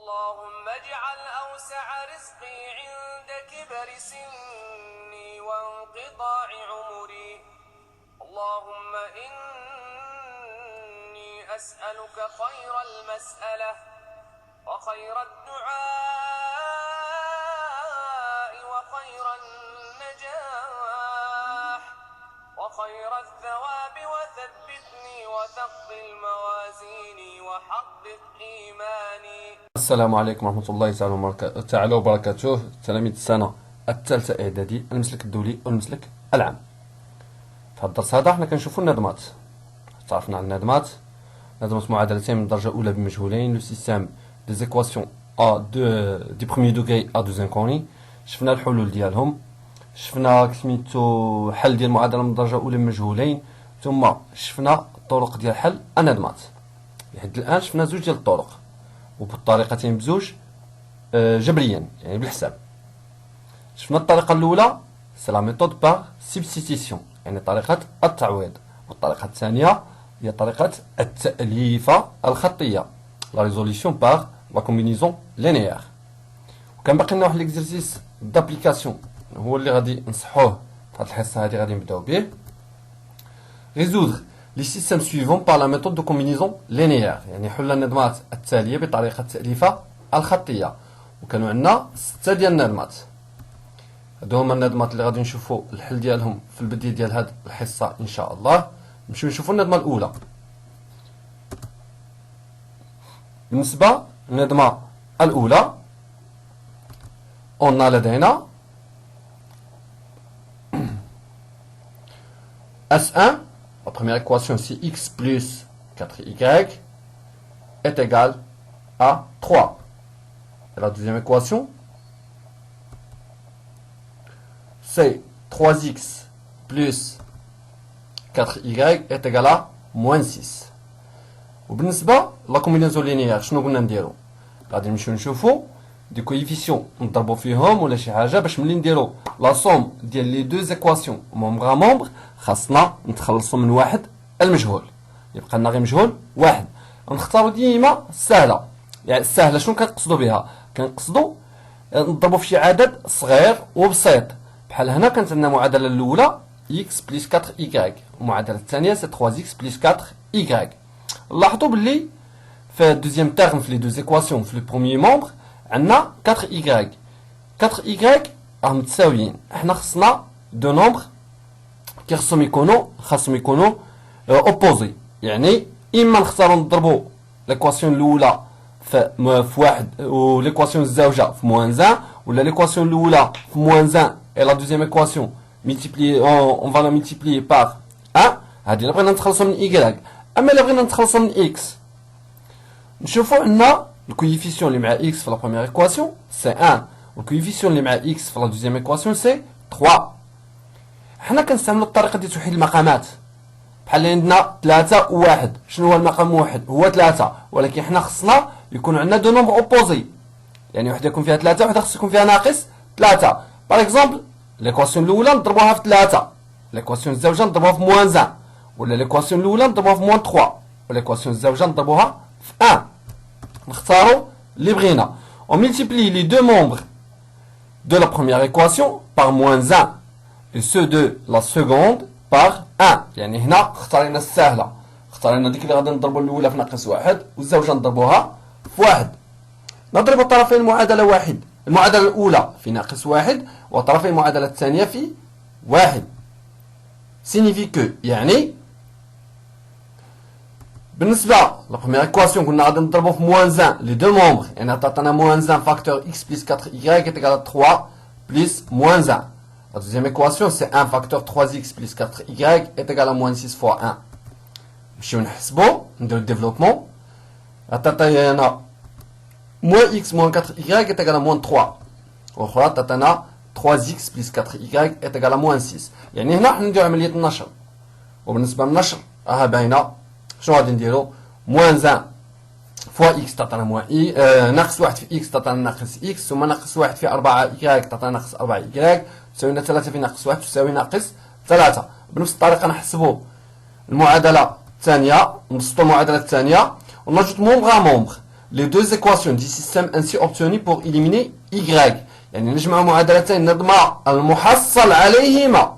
اللهم اجعل أوسع رزقي عند كبر سني وانقطاع عمري. اللهم إني أسألك خير المسألة وخير الدعاء وخير النجاح وخير الثواب، وثبتني وثقل موازيني وحقق إيماني. السلام عليكم ورحمة الله تعالى وبركاته. تلاميذ السنة الثالثة إعدادي، المسلك الدولي والمسلك العام. في هذا الدرس هذا حنا كنشوفوا الندمات. تعرفنا على الندمات، ندمات معادلتين من الدرجة الأولى بمجهولين، لو سيستيم دي زيكواسيون دي بروميي دوغري ا دوز انكوني. شفنا الحلول ديالهم، شفنا سميتو حل ديال المعادلة من الدرجة الأولى بمجهولين، ثم شفنا الطرق ديال حل الندمات. لحد الآن شفنا زوج ديال الطرق، وبالطريقتين بزوج جبريا يعني بالحساب. شفنا الطريقة الأولى سي لا ميثود باغ سبستيتيسيون، يعني طريقة التعويض، والطريقة الثانية هي طريقة التأليفة الخطية، لا ريزوليسيون باغ لا كومبينيزون لينيير. وكان باقي لنا واحد ليكزرسيس دابليكاسيون هو اللي غادي نصحوه في هاد الحصة هادي، غادي نبداو به. résoudre les systèmes suivants par la méthode de combinaison linéaire، يعني حل الندمات التالية بطريقة التأليفة الخطية. وكانوا عندنا 6 ديال الندمات، هادو هما الندمات اللي غادي نشوفوا الحل ديالهم في البداية ديال هاد الحصة إن شاء الله. نمشيو نشوفوا الندمة الأولى. بالنسبة للندمة الأولى قلنا لدينا S1, la première équation c'est x plus 4y est égal à 3. Et la deuxième équation c'est 3x plus 4y est égal à moins 6. وبالنسبة لا كومبينيزون لينيير شنو قلنا نديرو؟ غادي نمشيو نشوفو دي كويفيسيون نضربو فيهم ولا شي حاجة باش ملي نديرو لا سوم ديال لي دو زيكواسيون مومبغ ا مومبغ خاصنا نتخلصو من واحد المجهول، يبقى لنا غير مجهول واحد. نختارو ديما السهلة، يعني السهلة شنو كنقصدو بها؟ كنقصدو نضربو في شي عدد صغير وبسيط. بحال هنا كانت عندنا المعادلة الأولى x بلس 4y، المعادلة الثانية سي 3x بلس 4y. لاحظوا باللي في الدوزيام تيرم في لي دو زيكواسيون في لو بروميي مومبغ عندنا 4y. 4y راهم متساويين، حنا خصنا دو نومبغ كي خصهم يكونوا اوبوزي، يعني اما نختارو نضربو ليكواسيون الاولى في واحد و ليكواسيون الزوجه في موان 1، ولا ليكواسيون الاولى في موان 1 اي لا دوزيام ايكواسيون ملتيبلي اون فا لا ملتيبلي بار 1. هادي الا بغينا نتخلصو من y. اما الا بغينا نتخلصو من x، نشوفو عندنا الكويفيسيون اللي مع x في لا بروميير ايكواسيون سي 1، والكويفيسيون اللي مع x في لا دوزيام ايكواسيون سي 3. حنا كنستعملو الطريقه ديال توحيد المقامات، بحال عندنا 3 و 1. شنو هو المقام 1؟ هو 3، ولكن حنا خصنا يكون عندنا دو نومبر اوبوزي، يعني وحده يكون فيها 3 وحده خص يكون فيها ناقص 3. باغ اكزومبل ليكواسيون الاولى نضربوها في 3، ليكواسيون الزوجه نضربوها في موان 1، ولا ليكواسيون الاولى نضربوها في موان 3، وليكواسيون الزوجه نضربوها في 1. نختارو اللي بغينا. On multiplie les deux membres de la première équation par moins 1 et ceux de la seconde par 1. يعني هنا اختارينا السهلة، اختارينا ديك اللي غادي نضربو الأولى في ناقص 1 والزوجة نضربوها في 1. نضرب طرفي المعادلة الأولى في ناقص 1 وطرفي المعادلة الثانية في 1. signifie que يعني بالنسبة لا بروميير ايكواسيون قلنا غادي نضربو في موان 1 لي دو مومبغ، يعني عطاتنا موان 1 فاكتور x بلس 4y est égal à 3 بلس موان 1. La deuxième équation c'est 1 facteur 3x plus 4y est égal à moins 6 fois 1. نمشيو نحسبو نديرو الديفلوبمون. عطاتنا moins x moins 4y est égal à moins 3، واخرى عطاتنا 3x plus 4y est égal à moins 6. يعني هنا حنا نديرو عملية النشر، وبالنسبة للنشر راها باينة. شنو غادي نديرو؟ moins 1 فوا x تعطينا موان ناقص 1 في x تعطينا ناقص x، ثم ناقص 1 في 4y تعطينا ناقص 4y، تساوي 3 في ناقص 1 تساوي ناقص 3. بنفس الطريقة نحسبو المعادلة الثانية، نبسطو المعادلة الثانية ونرجعو مومبغ ا مومبغ. les deux équations du système ainsi obtenues pour éliminer y. يعني نجمع معادلتين نضمع المحصل عليهما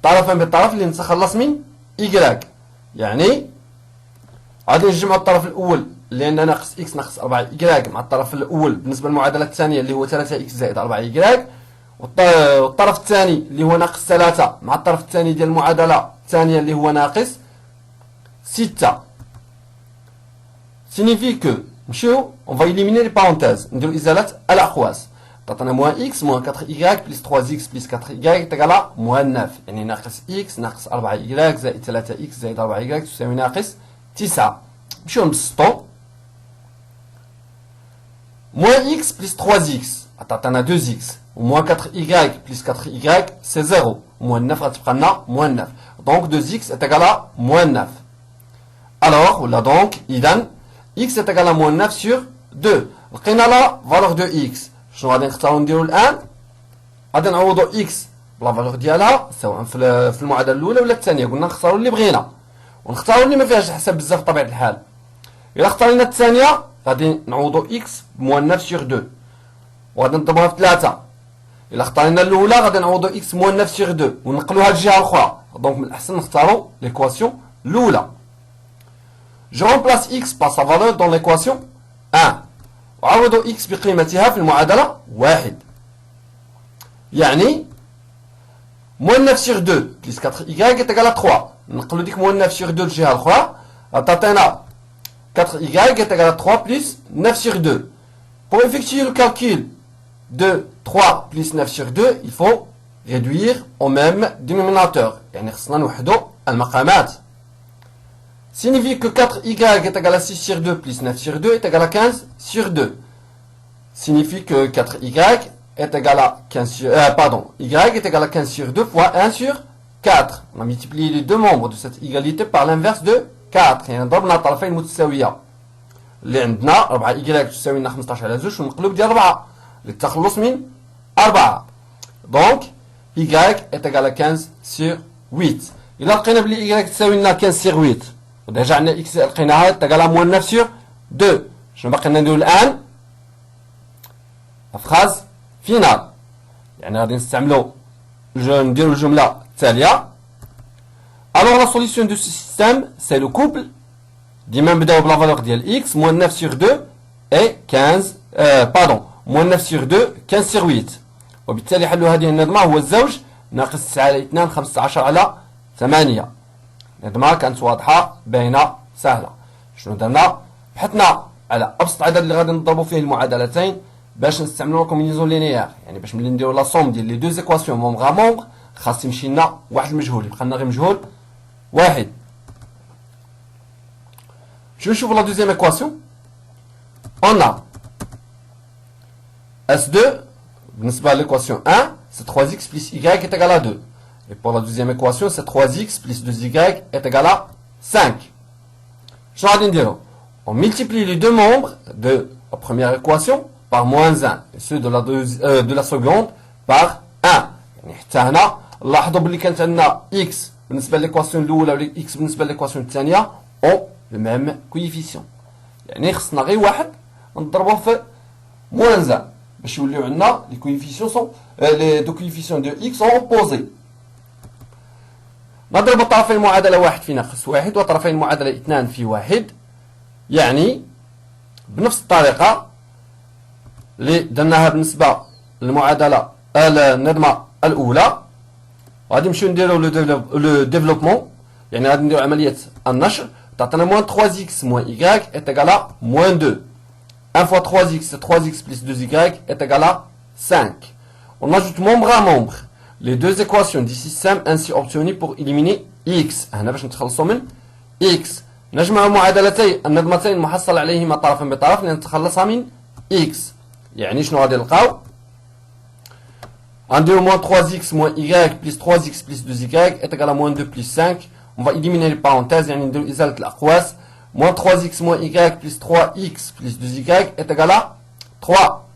طرفا بالطرف اللي نتخلص من y. يعني غادي نجمع الطرف الاول لان ناقص x ناقص 4 y مع الطرف الاول بالنسبه للمعادله الثانيه اللي هو 3x زائد 4 y، والطرف الثاني اللي هو ناقص 3 مع الطرف الثاني ديال المعادله الثانيه اللي هو ناقص 6. signifie que نمشيو on va éliminer les parenthèses نديرو ازاله الاقواس. تعطينا موان x موان 4y بلس 3x بلس 4y تقال موان 9، يعني ناقص x ناقص 4y زائد 3x زائد 4y تساوي ناقص 9. نمشيو نبسطو موان x بلس 3x تعطينا 2x وموان 4y بلس 4y سي 0 موان 9 غتبقى لنا موان 9 دونك 2x تقال موان 9. alors ولا دونك اذا x est égal à moins 9 sur 2. لقينا لا valeur de x. شنو غادي نختارو نديرو الان؟ غادي نعوضو x بلا فالور ديالها سواء في المعادله الاولى ولا الثانيه. قلنا نختارو اللي بغينا ونختارو اللي ما فيهاش الحساب بزاف بطبيعه الحال. الا اختارينا الثانيه غادي نعوضو x بموان 9 sur 2 وغادي نضربوها في 3. الا اختارينا الاولى غادي نعوضو x موان 9 sur 2 ونقلوها للجهه الاخرى. دونك من الاحسن نختارو ليكواسيون الاولى. Je remplace x par sa valeur dans l'équation 1 وعوض x بقيمتها في المعادلة 1. يعني moins 9 sur 2 plus 4y est égal à 3. نقلو ديك moins 9 sur 2 للجهة الأخرى تعطينا 4y est égal à 3 plus 9 sur 2. Pour effectuer le calcul de 3 plus 9 sur 2 il faut réduire au même dénominateur. يعني خصنا نوحدو المقامات. signifie que 4y est égal à 6 sur 2 plus 9 sur 2 est égal à 15 sur 2. Signifie que 4y est égal à 15 sur... y est égal à 15 sur 2 fois 1 sur 4. On a multiplié les deux membres de cette égalité par l'inverse de 4. يعني ضربنا طرفين متساوية. اللي عندنا 4y تساوي لنا 15 على 2 ونقلب ديال 4 للتخلص من 4. Donc y est égal à 15 sur 8. إلا لقينا بلي y تساوي لنا 15 sur 8 وديجا عندنا اكس لقيناها تقال موان 9 sur 2. شنو باقي لنا نديرو الان؟ فراز فينال. يعني غادي نستعملو نديرو الجمله التاليه. alors la solution de ce système c'est le couple ديما نبداو بلا فالور ديال x موان 9 sur 2 et 15 موان 9 sur 2 15 sur 8. وبالتالي حل هذه النظمه هو الزوج ناقص 9 على 2 15 على 8. النظمه كانت واضحه باينه سهله. شنو درنا؟ بحثنا على ابسط عدد اللي غادي نضربوا فيه المعادلتين باش نستعملوا كومبينيزون لينيير. يعني باش ملي نديروا لا سوم ديال لي دو ايكواسيون مومبغ ا مومبغ خاص يمشي لنا واحد المجهول، يبقى لنا غير مجهول واحد. جو نشوفوا لا دوزيام ايكواسيون. اون ا S2 بالنسبه لليكواسيون 1 c'est 3x plus y est égal à 2. Et pour la deuxième équation, c'est 3x plus 2y est égal à 5. On multiplie les deux membres de la première équation par moins 1 et ceux de la seconde par 1. يعني نلاحظوا باللي كانت عندنا x بالنسبه لليكواسيون الاولى و x بالنسبه لليكواسيون الثانيه او لو ميم كويفيسيون. يعني خصنا غير واحد نضربوه في moins 1 باش يوليو عندنا لي كويفيسيون سون لي دو كويفيسيون دو x sont opposés. نضرب طرفي المعادلة واحد في ناقص واحد وطرفي المعادلة 2 في واحد. يعني بنفس الطريقة اللي درناها بالنسبة للمعادلة النظمة الأولى غادي نمشيو نديرو لو ديفلوبمون. يعني غادي نديرو عملية النشر. تعطينا موان 3x موان y est égal à موان 2. 1 fois 3x c'est 3x plus 2y est égal à 5. On ajoute membre à membre les deux équations du système ainsi obtenues pour éliminer x. هنا باش نتخلصوا من x نجمع معادلتي النظمتين المحصل عليهما طرفا بطرف لنتخلصها من x. يعني شنو غادي نلقاو؟ غنديرو moins 3x moins y plus 3x plus 2y est égal à moins 2 plus 5. On va éliminer les parenthèses يعني نديرو إزالة الأقواس. moins 3x moins y plus 3x plus 2y est égal à 3.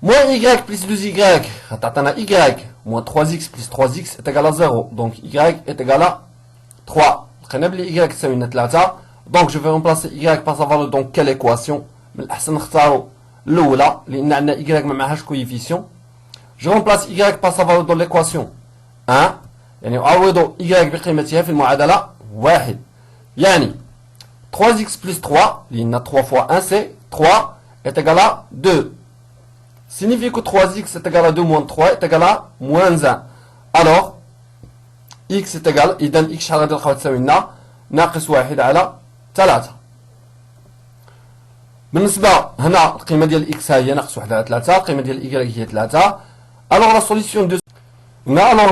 Moins y plus 2y, t'attends y, moins 3x plus 3x est égal à 0. Donc y est égal à 3. y تساوي لنا 3. دونك جو في رومبلاسي y par sa valeur دونك كال ايكواسيون من الاحسن نختاروا الاولى لان عندنا y ما معهاش كويفيسيون. جو رومبلاس y par sa valeur دون ليكواسيون 1 يعني اعوض y بقيمتها في المعادله 1 يعني 3x plus 3 لان 3 fois 1 c'est 3 est égal à 2 signifie que 3x est égal à 2 moins 3 est égal à moins 1 alors x est égal اذا x شحال غادي نلقاو تساوي لنا ناقص 1 على 3. بالنسبه هنا القيمه ديال x ها هي ناقص 1 على 3 القيمه ديال y هي 3. alors la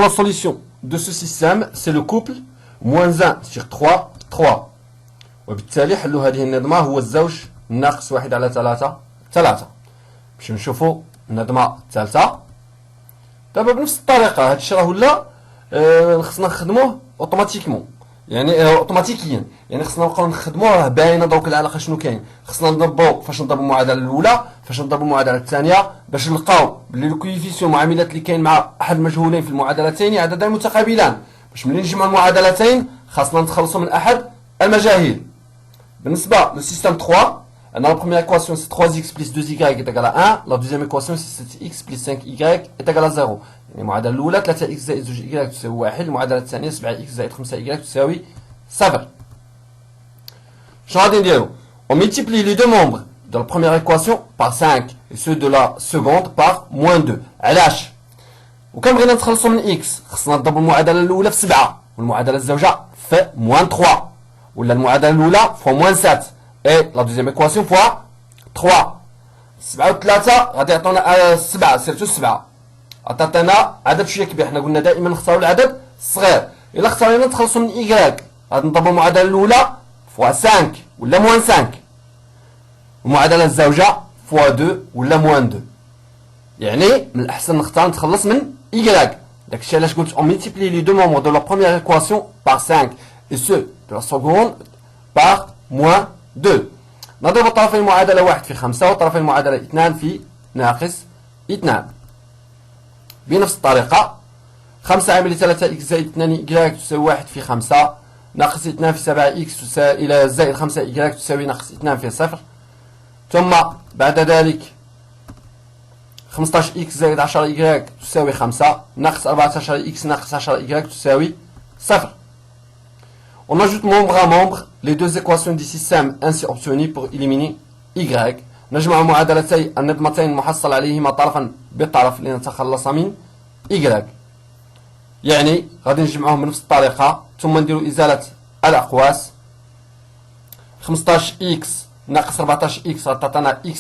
solution de ce système c'est le couple moins 1 sur 3 3 وبالتالي حل هذه النظمه هو الزوج ناقص 1 على 3 3. باش نشوفوا النظمه الثالثه دابا بنفس الطريقه هذا الشيء راه ولا خصنا نخدموه اوتوماتيكمون يعني اوتوماتيكيا يعني خصنا نبقاو نخدموه راه باينه دونك العلاقه شنو كاين. خصنا نضربوا فاش نضربوا المعادله الاولى فاش نضربوا المعادله الثانيه باش نلقاو بلي الكويفيسيون معاملات اللي كاين مع احد المجهولين في المعادلتين عددان متقابلان. باش ملي نجمعوا المعادلتين خاصنا نتخلصوا من احد المجاهيل. بالنسبه للسيستم 3 عندنا la première équation c'est 3x plus 2y est égal à 1. la deuxième équation c'est 7x plus 5y est égal à 0. يعني المعادله الاولى 3x زائد 2y تساوي 1 المعادله الثانيه 7x زائد 5y تساوي 0. شنو غادي نديرو on multiplie les deux membres de la première équation par 5 et ceux de la seconde par moins 2. علاش وكان بغينا نتخلصوا من x خصنا نضربوا المعادله الاولى في 7 والمعادله الزوجه في moins 3 ولا المعادله الاولى في moins 7 et la deuxième équation fois 3. 7 و 3 غادي يعطونا 7 سيرتو 7 عطاتنا عدد شويه كبير. حنا قلنا دائما نختاروا العدد الصغير. الا اختارينا نتخلصوا من y غادي نضربوا المعادله الاولى فوا 5 ولا موان 5 المعادله الزوجه فوا 2 ولا موان 2 يعني من الاحسن نختار نتخلص من y. داكشي علاش قلت on multiplie les deux membres de la première équation par 5 et ceux de la seconde par moins 2. نضرب طرفي المعادلة 1 في 5 وطرفي المعادلة 2 في ناقص 2 بنفس الطريقة 5 عامل 3x زائد 2y تساوي 1 في 5 ناقص 2 في 7x إلى زائد 5y تساوي ناقص 2 في 0. ثم بعد ذلك 15x زائد 10y تساوي 5 ناقص 14x ناقص 10y تساوي 0. On ajoute membre à membre les deux équations du système ainsi obtenues pour éliminer y. نجمع معادلتي النظمتين المحصل عليهما طرفا بطرف لنتخلص من y. يعني غادي نجمعهم بنفس الطريقة ثم نديروا إزالة الأقواس. 15x ناقص 14x غتعطينا x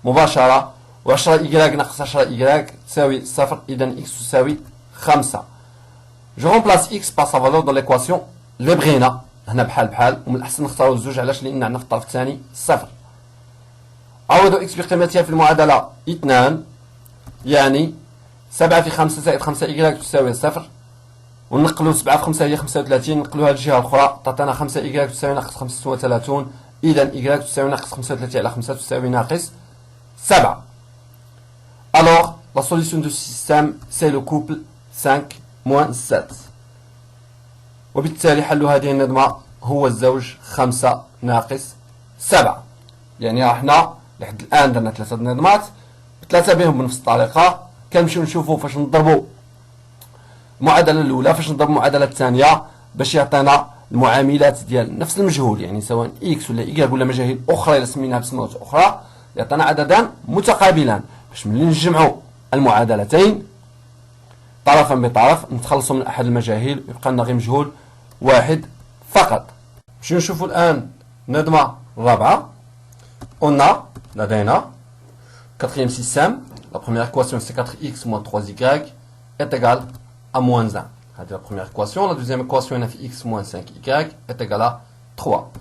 مباشرة و10y ناقص 10y تساوي 0 إذا x تساوي 5. Je remplace x par sa valeur dans l'équation اللي بغينا هنا بحال ومن الاحسن نختاروا الزوج علاش لان عندنا في الطرف الثاني 0. عوضوا اكس بقيمتها في المعادله 2 يعني 7 في 5 زائد 5 y تساوي 0 ونقلوا 7 في 5 هي 35 نقلوها للجهه الاخرى تعطينا 5 y تساوي ناقص 35 اذا y تساوي ناقص 35 على 5 تساوي ناقص 7. alors la solution du système c'est le couple 5 moins 7 وبالتالي حل هذه النظمة هو الزوج 5 ناقص 7. يعني احنا لحد الآن درنا 3 نظمات ب3 بهم بنفس الطريقة. كنمشيو نشوفوا فاش نضربوا المعادلة الأولى فاش نضربوا المعادلة الثانية باش يعطينا المعاملات ديال نفس المجهول يعني سواء x ولا y ولا مجاهيل أخرى إلا سميناها بسمات أخرى يعطينا عددان متقابلان باش ملي نجمعوا المعادلتين طرفا بطرف نتخلصوا من أحد المجاهيل ويبقى لنا غير مجهول واحد فقط. باش نشوفوا الآن النظمة الرابعة. قلنا لدينا quatrième système la première équation c'est 4x moins 3y est égal à moins 1. هذه la première équation. la deuxième équation هنا في x moins 5y est égal à 3.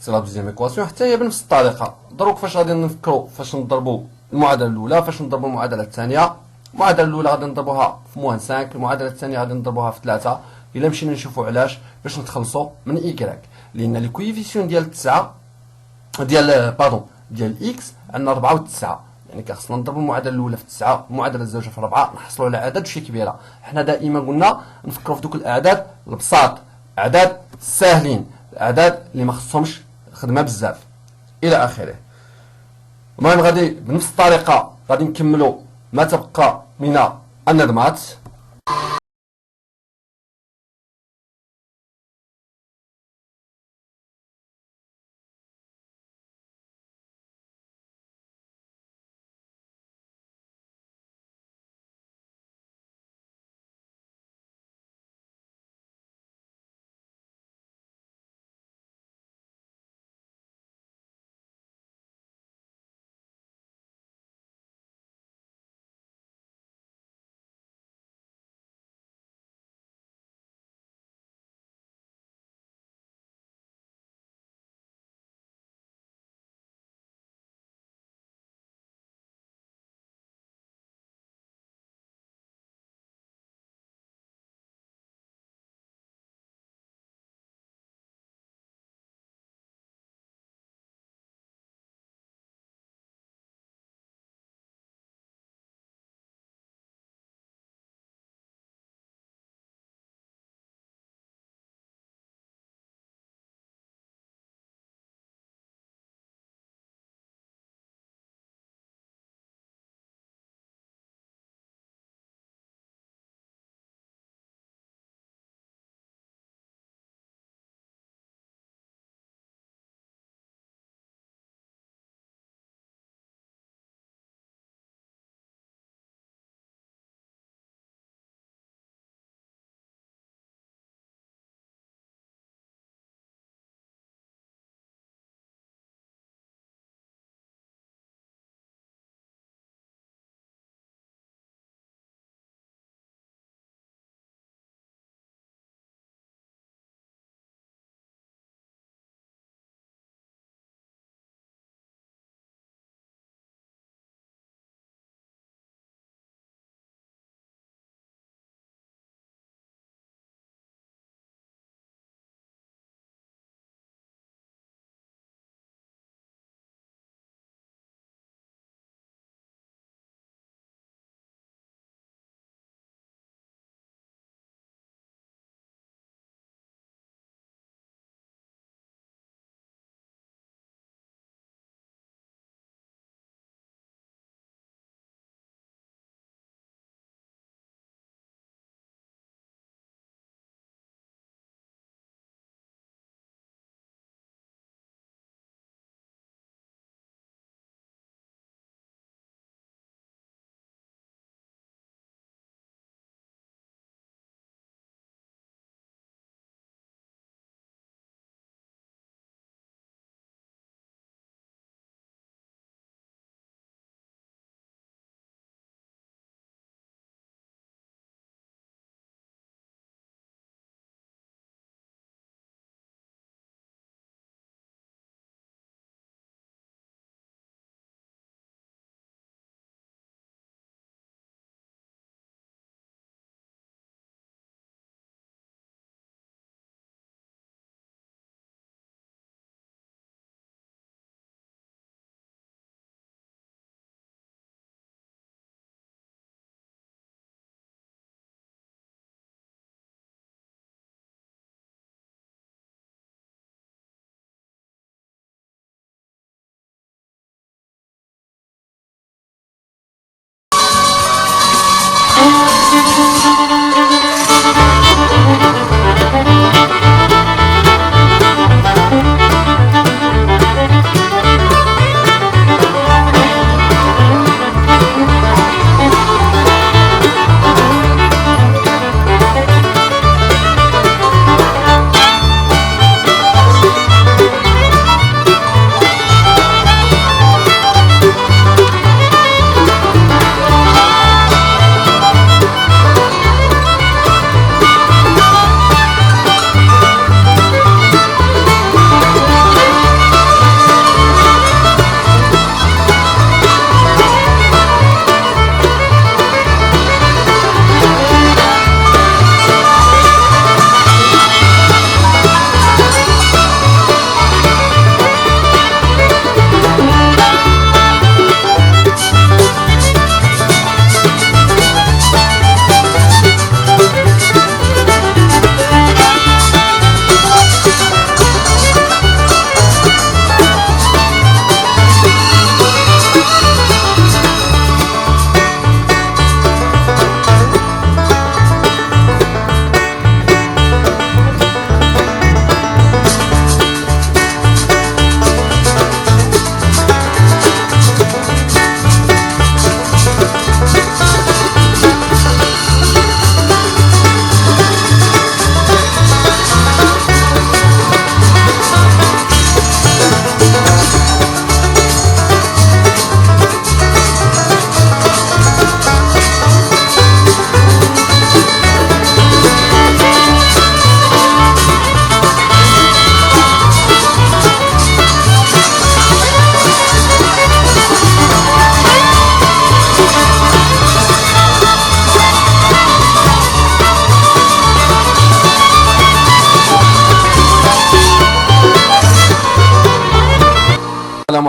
c'est la deuxième équation حتى هي بنفس الطريقة. دروك فاش غادي نفكروا فاش نضربوا المعادلة الأولى فاش نضربوا المعادلة الثانية. المعادلة الأولى غادي نضربوها في موان 5 المعادلة الثانية غادي نضربوها في 3. إلا مشينا نشوفوا علاش باش نتخلصوا من y لأن لي كويفيسيون ديال 9 ديال x عندنا 4 و 9 يعني كخصنا نضربوا المعادلة الأولى في 9 المعادلة الزوجة في 4 نحصلوا على عدد شي كبيرة. حنا دائما قلنا نفكروا في دوك الأعداد البساط أعداد ساهلين الاعداد اللي ما خصهمش خدمه بزاف الى اخره. المهم غادي بنفس الطريقه غادي نكملوا ما تبقى من النظمات.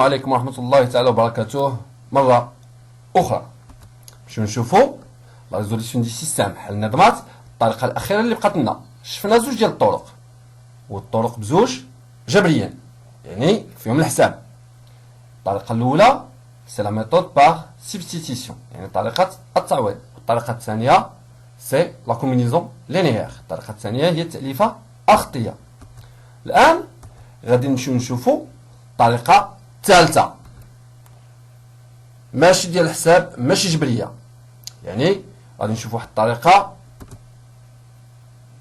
عليكم ورحمة الله تعالى وبركاته مرة أخرى. باش نشوفوا لا ريزوليسيون دي سيستيم حل النظمات. الطريقة الأخيرة اللي بقات لنا شفنا زوج ديال الطرق، والطرق بزوج جبريا يعني فيهم الحساب. الطريقة الأولى سي لا ميثود باغ سبستيتيسيون يعني طريقة التعويض، والطريقة الثانية سي لا كومبينيزون لينيير. الطريقة الثانية هي التأليفة الخطية. الآن غادي نمشيو نشوفوا الطريقة الثالثة، ماشي ديال الحساب ماشي جبرية، يعني غادي نشوفوا واحد الطريقة.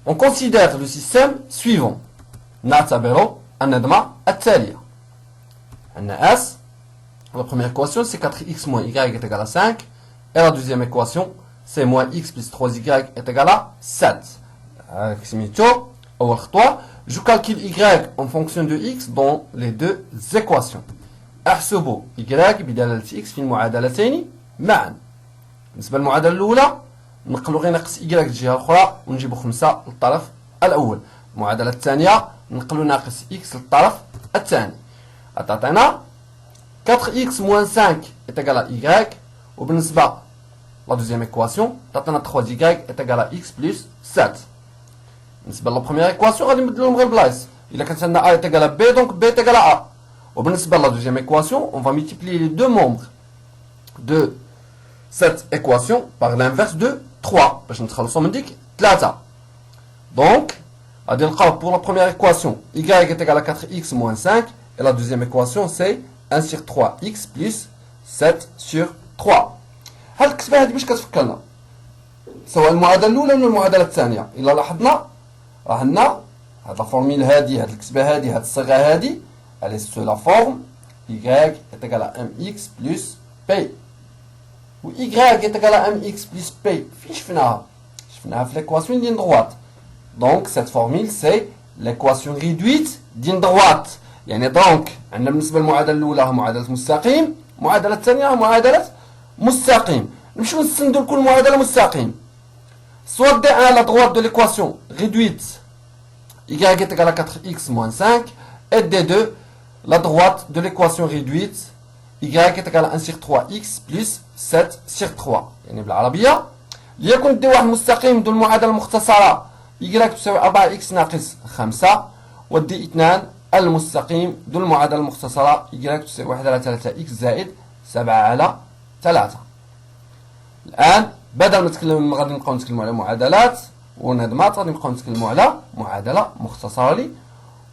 on considère le système suivant. نعتبر النظمة التالية. عندنا S. La première équation c'est 4x moins y est égal à 5. Et la deuxième équation c'est moins x plus 3y est égal à 7. أول خطوة je calcule y en fonction de x dans les deux équations. احسب y بدلالة x في المعادلتين معا. بالنسبة للمعادلة الأولى نقلو غير ناقص y الجهة الأخرى ونجيبو 5 للطرف الأول. المعادلة الثانية نقلو ناقص x للطرف الثاني. تعطينا 4x moins 5 est égal à y. وبالنسبة la deuxième équation تعطينا 3y est égal à x plus 7. بالنسبة لا بروميير ايكواسيون غادي نبدلوهم غير بلايص. إلا كانت عندنا a est égal à b donc b est égal à a. وبالنسبة لا deuxième équation on va multiplier les deux membres de cette équation par l'inverse de 3 باش نتخلصوا من ديك 3. donc غادي نلقاو pour la première équation y est égal à 4x moins 5 et la deuxième équation c'est 1 sur 3x plus 7 sur 3. هاد الكتابة هادي باش كتفكرنا سواء المعادلة الأولى ولا المعادلة الثانية. إلا لاحظنا راه عندنا هاد لا فورميل هادي، هاد الكتابة هادي، هاد الصيغة هادي elle est sous la forme y est égal à mx plus p. و y est égal à mx plus p فين شفناها؟ شفناها في l'équation d'une droite. donc cette formule c'est l'équation réduite d'une droite. يعني دونك عندنا بالنسبة للمعادلة الأولى معادلة مستقيم، المعادلة الثانية معادلة مستقيم. نمشيو نستندو لكل معادلة مستقيم. soit d1 à la droite de l'équation réduite y est égal à 4x moins 5 et d2 la droite de l'équation réduite y est égal à 1 sur 3x plus 7 sur 3. يعني بالعربية ليكن d1 مستقيم ذو المعادلة المختصرة y تساوي 4x ناقص 5 و d2 المستقيم ذو المعادلة المختصرة y تساوي 1 على 3x زائد 7 على 3. الآن بدل ما نتكلم غادي نبقاو نتكلموا على معادلات ونظمات غادي نبقاو نتكلموا على معادلة مختصرة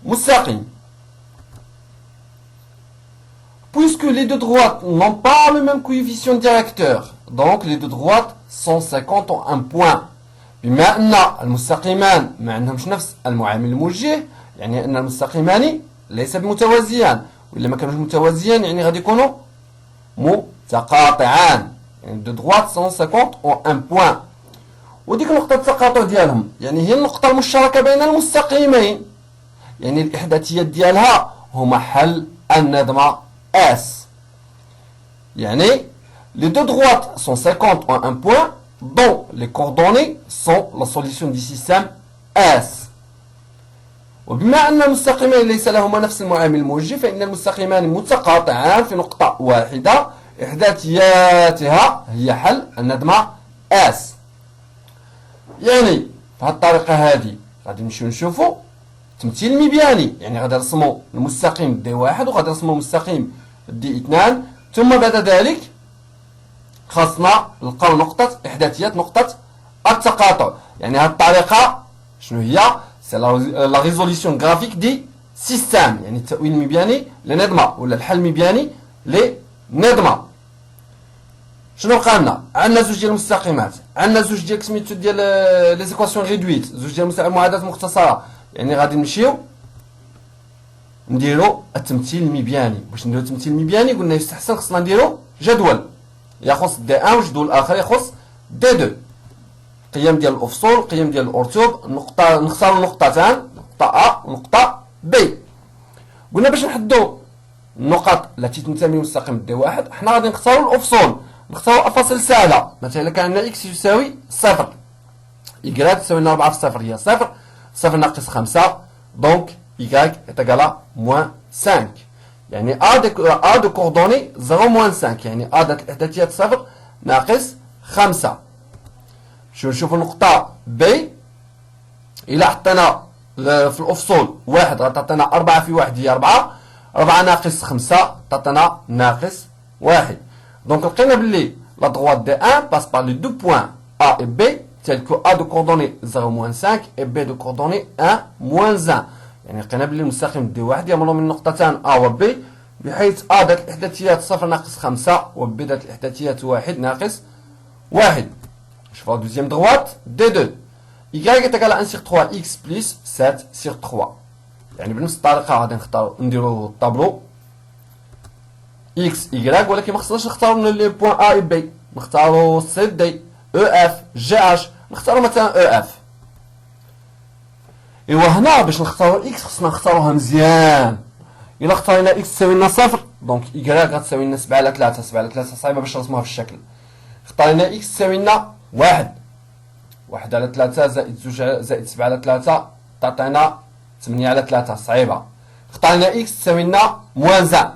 لمستقيم. Puisque les deux droites n'ont pas le même coefficient directeur, donc les deux droites 150 ont un point. بما أن المستقيمان ما عندهمش نفس المعامل الموجه يعني أن المستقيمان ليس بمتوازيان، وإلا ما كانوش متوازيان يعني غادي يكونوا متقاطعان. يعني دو droites 150 ont un point. وديك نقطة التقاطع ديالهم يعني هي النقطة المشتركة بين المستقيمين، يعني الإحداثيات ديالها هما حل النظمة S. يعني les deux droites 150 ont un point dont les coordonnées sont la solution du système S. وبما أن المستقيمين ليس لهما نفس المعامل الموجه فإن المستقيمان متقاطعان في نقطة واحدة إحداثياتها هي حل النظمة S. يعني بهذه الطريقة هذه غادي نمشيو نشوفوا التمثيل المبياني، يعني غادي نرسموا المستقيم دي واحد وغادي نرسموا المستقيم دي اثنان، ثم بعد ذلك خاصنا نلقاو نقطة إحداثيات نقطة التقاطع. يعني هذه الطريقة شنو هي؟ سي لا ريزوليسيون غرافيك دي سيستيم، يعني التأويل المبياني لنظمة ولا الحل المبياني لنظمة. شنو بقى لنا؟ عندنا زوج ديال المستقيمات، عندنا زوج ديال سميتو ديال لي زيكواسيون ريدويت، زوج ديال المعادلات المختصرة. يعني غادي نمشيو نديرو التمثيل المبياني. باش نديرو التمثيل المبياني قلنا يستحسن خصنا نديرو جدول يخص دي 1 والجدول الاخر يخص دي 2. قيم ديال الافصول، قيم ديال الارتوب، نقطة نختارو نقطتان، نقطة A ونقطة B. قلنا باش نحدو النقط التي تنتمي للمستقيم دي واحد حنا غادي نختارو الافصول، نختارو افاصيل سهلة. مثلا كان عندنا x يساوي 0 y تساوي لنا 4 في 0 هي 0 ناقص 5 دونك y est égal à moins 5. يعني ا دو كوردوني 0 موان 5 يعني ا ذات الاحداثيات 0 ناقص 5. نشوفوا النقطة بي إلا حطينا في الأفصول واحد غتعطينا 4 في 1 هي 4. 4 ناقص 5 تعطينا ناقص 1. دونك لقينا بلي لا droite de 1 passe par les deux points A et B tels que A de coordonnées 0 moins 5 et B de coordonnées 1 moins 1. يعني لقينا بلي المستقيم دي واحد يمر من نقطتان A و B بحيث A ذات الإحداثيات 0 ناقص 5 و B ذات الإحداثيات 1 ناقص 1. شوفوا la deuxième droite D2 Y est égal à 1 sur 3 X plus 7 sur 3. يعني بنفس الطريقة غادي نديرو الطابلو X Y ولكن ما خصناش نختارو من لي بوان A و B نختارو C D E F G H نختارو مثلا E F. إوا هنا باش نختارو X خصنا نختاروها مزيان. إلا اختارينا X تساوي لنا 0 دونك Y غتساوي لنا 7 على 3. 7 على 3 صعيبة باش نرسموها في الشكل. اختارينا X تساوي لنا 1 على 3 زائد 2 زائد 7 على 3 تعطينا 8 على 3 صعيبة. اختارينا X تساوي لنا موان 1.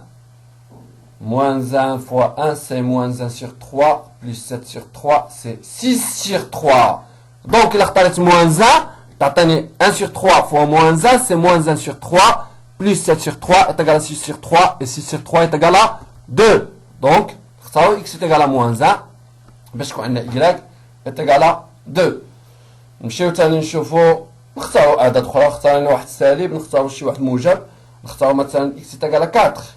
Moins 1 fois 1, c'est moins 1 sur 3, plus 7 sur 3, c'est 6 sur 3. Donc, il a retenu moins 1, t'as 1 sur 3 fois moins 1, c'est moins 1 sur 3, plus 7 sur 3 est égal à 6 sur 3, et 6 sur 3 est égal à 2. Donc, X est égal à moins 1, parce qu'on a Y est égal à 2. نمشيو تاني نشوفو نختارو أعداد أخرى. اختارنا واحد سالب، نختارو شي واحد موجب، نختارو مثلا X est égal à 4.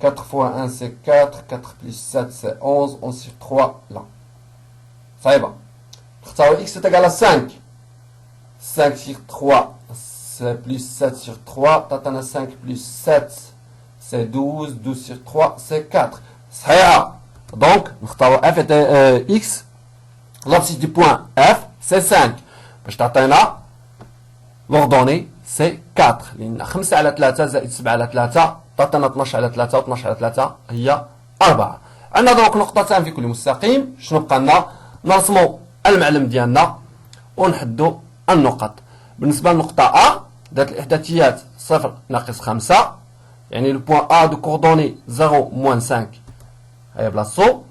4 fois 1 c'est 4, 4 plus 7 c'est 11, 11 sur 3 là. Ça y va. X est égal à 5. 5 sur 3 c'est plus 7 sur 3. Tatana 5 plus 7 c'est 12, 12 sur 3 c'est 4. Ça y va. Donc, F est X. L'abscisse du point F c'est 5. باش تعطينا l'ordonnée c'est 4. لأن 5 على 3 زائد 7 على 3 تعطينا 12 على 3 و 12 على 3 هي 4. عندنا دونك نقطتان في كل مستقيم. شنو بقى لنا؟ نرسمو المعلم ديالنا ونحدو النقط. بالنسبة للنقطة A ذات الإحداثيات 0 ناقص 5 يعني لو بوان A دو كوردوني 0 موان 5 هيا بلاصتو.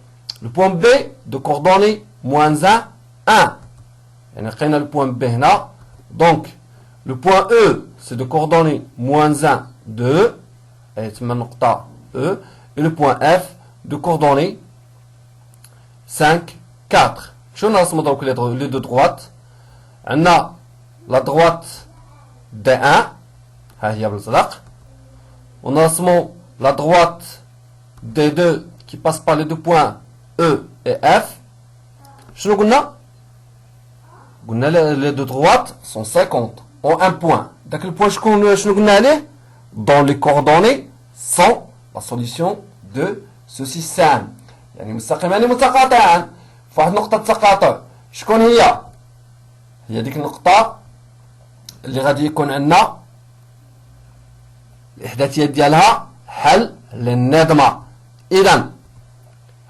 لو بوان B دو كوردوني موان 1 يعني لقينا لو بوان B هنا. دونك لو بوان E سي دو كوردوني موان 1 2 et تما النقطة E et le point F de coordonnées 5 4. شنو نرسمو دونك les deux droites؟ عندنا la droite D1 ها هي بالازرق ونرسمو la droite D2 qui passe par les deux points E et F. شنو قلنا؟ قلنا les deux droites sont 50 ont un point. داك البوان شنو قلنا عليه؟ dans les coordonnées sont la solution de ce système. يعني مستقيمان متقاطعان في واحد نقطة تقاطع. شكون هي؟ هي ديك النقطة اللي غادي يكون عندنا الإحداثيات ديالها حل للنظمة. إذا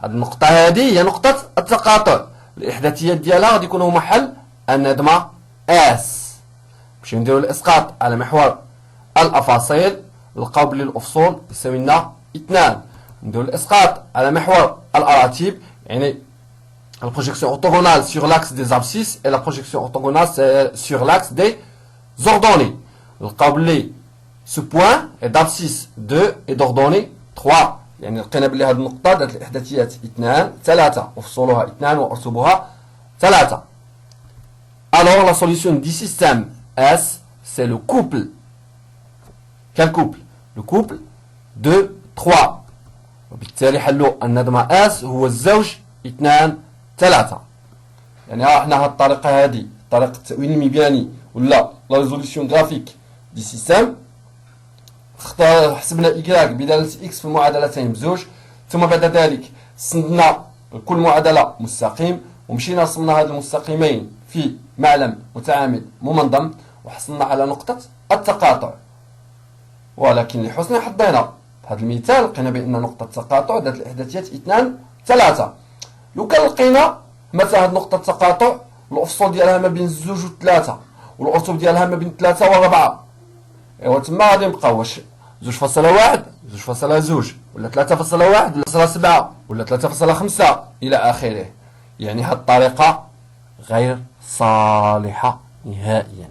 هاد النقطة هذه هي نقطة التقاطع. الإحداثيات ديالها غادي يكونوا هما حل النظمة S. باش نديرو الإسقاط على محور الأفاصيل نلقاو بلي الأفصول يساوي لنا 2. نديرو الإسقاط على محور الأراتيب يعني la projection orthogonale sur l'axe des abscisses et la projection orthogonale sur l'axe des ordonnées. نلقاو بلي ce point est d'abscisse 2 et d'ordonnée 3. يعني لقينا بلي هاد النقطة ذات الإحداثيات 2 3 وفصولها 2 وأرتبها 3. Alors la solution du système S c'est le couple. Quel couple? Le couple de 3. وبالتالي حلو النظمة S هو الزوج 2 3. يعني احنا هاد الطريقة هذه طريقة التأويل المبياني ولا لا ريزوليسيون غرافيك دي سيستم. حسبنا إكراك بدالة إكس في المعادلتين بزوج ثم بعد ذلك سندنا كل معادلة مستقيم ومشينا رسمنا هاد المستقيمين في معلم متعامد ممنظم وحصلنا على نقطة التقاطع. ولكن لحسن حظنا في هذا المثال لقينا بأن نقطة التقاطع ذات الإحداثيات 2 3. لو كان لقينا مثلا هذه نقطة التقاطع الأفصول ديالها ما بين 2 و 3 والأرتب ديالها ما بين 3 و 4. إيوا تما غادي نبقاو واش 2.1 2.2 ولا 3.1 ولا 7 ولا 3.5 إلى آخره. يعني هذه الطريقة غير صالحة نهائيا،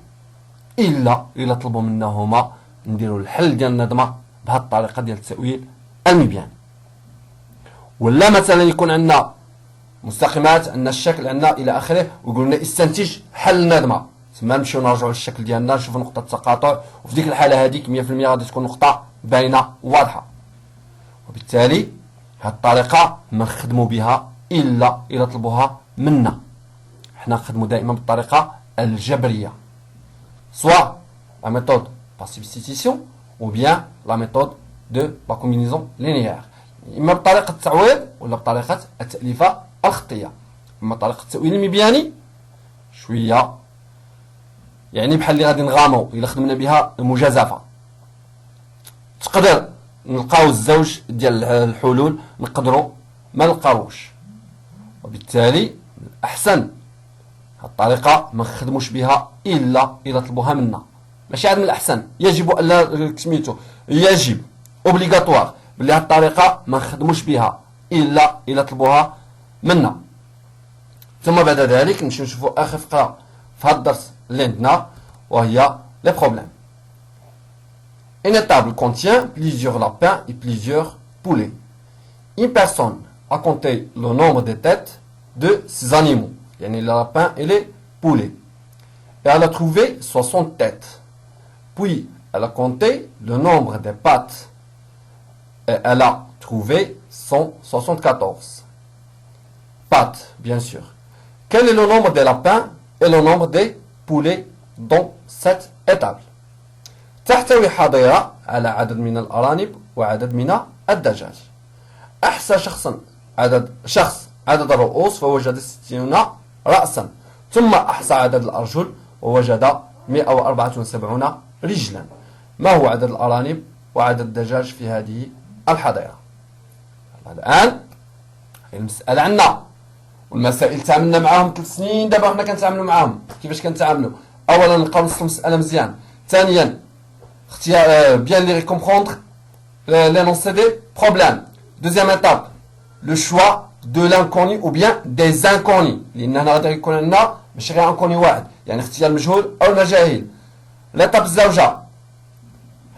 إلا طلبوا منا هما نديروا الحل ديال النظمة بهذه الطريقة ديال التأويل المبيان. ولا مثلا يكون عندنا مستقيمات، عندنا الشكل، عندنا الى اخره، ويقول لنا استنتج حل النظمه، تما نمشيو نرجعوا للشكل ديالنا نشوفوا نقطه التقاطع، وفي ديك الحاله هذيك 100% غادي تكون نقطه باينه واضحه. وبالتالي هذه الطريقه ما نخدموا بها الا طلبوها منا. حنا نخدموا دائما بالطريقه الجبريه، سواء لا ميثود par substitution ou bien la méthode de la combinaison linéaire. اما بطريقه التعويض ولا بطريقه التاليفه الخطيه. اما طريقه التاويل المبياني شويه يعني بحال اللي غادي نغامو الا خدمنا بها المجازفه. تقدر نلقاو الزوج ديال الحلول، نقدروا ما نلقاوش. وبالتالي احسن هاد الطريقه ما نخدموش بها الا طلبوها منا. ماشي عاد من الاحسن، يجب ان سميتو يجب اوبليغاتوار بلي هاد الطريقه ما نخدموش بها الا طلبوها منا. ثم بعد ذلك نمشيو نشوفوا اخر فقره في هاد الدرس اللي عندنا، وهي لي بروبليم. Une table contient plusieurs lapins et plusieurs poulets. Une personne a compté le nombre de têtes de ces animaux, yani les lapins et les poulets. Et elle a trouvé 60 têtes. Puis elle a compté le nombre des pattes et elle a trouvé 174 pattes, bien sûr. Quel est le nombre des lapins et le nombre des poulets dans cette étable؟ تحتوي حظيرة على عدد من الأرانب وعدد من الدجاج. أحصى شخص عدد الرؤوس فوجد 60 رأسا، ثم أحصى عدد الأرجل ووجد 174 رجلا. ما هو عدد الأرانب وعدد الدجاج في هذه الحظيرة؟ الآن المسألة عندنا، والمسائل تعاملنا معاهم 3 سنين دابا حنا كنتعاملوا معاهم. كيفاش كنتعاملوا؟ أولا نبقاو نصلوا المسألة مزيان، ثانيا bien les comprendre, l'énoncé des problèmes. Deuxième étape, le choix de l'inconnu ou bien des inconnus. لأن هنا غادي يكون عندنا ماشي غير انكوني واحد، يعني اختيار المجهول أو المجاهيل. l'étape الزوجة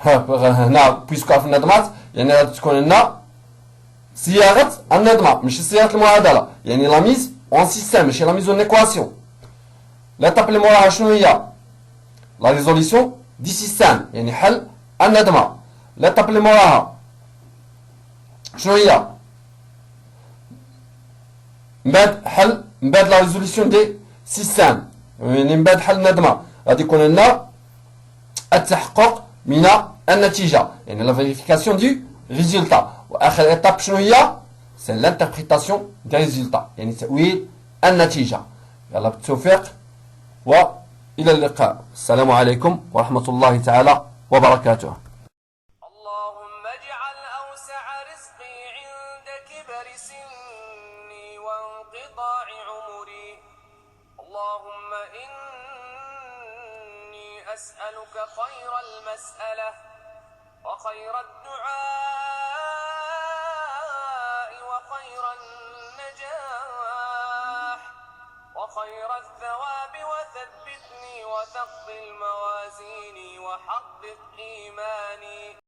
هنا بويسكو في النظمات، يعني غادي تكون عندنا صياغة النظمة ماشي صياغة المعادلة، يعني لا ميز اون سيستيم ماشي لا ميز اون ايكواسيون. l'étape اللي موراها شنو هي؟ لا ريزوليسيون دي سيستم، يعني حل النظمة. ليطاب اللي موراها شنو هي؟ من بعد لا ريزوليسيون دي سيستم، يعني من بعد حل النظمة غادي يكون عندنا التحقق من النتيجة، يعني لا فيريفيكاسيون دو ريزولتا. واخر ايطاب شنو هي؟ سي لانتربريتاسيون دي ريزولتا، يعني تأويل النتيجة. يلا بالتوفيق وإلى اللقاء. السلام عليكم ورحمة الله تعالى وبركاته. اللهم اجعل أوسع رزقي عند كبر سني وانقضاع عمري. اللهم إني أسألك خير المسألة وخير الدعاء وخير النجاح وخير الثواب، وثبتني وثقل موازيني وحقق إيماني.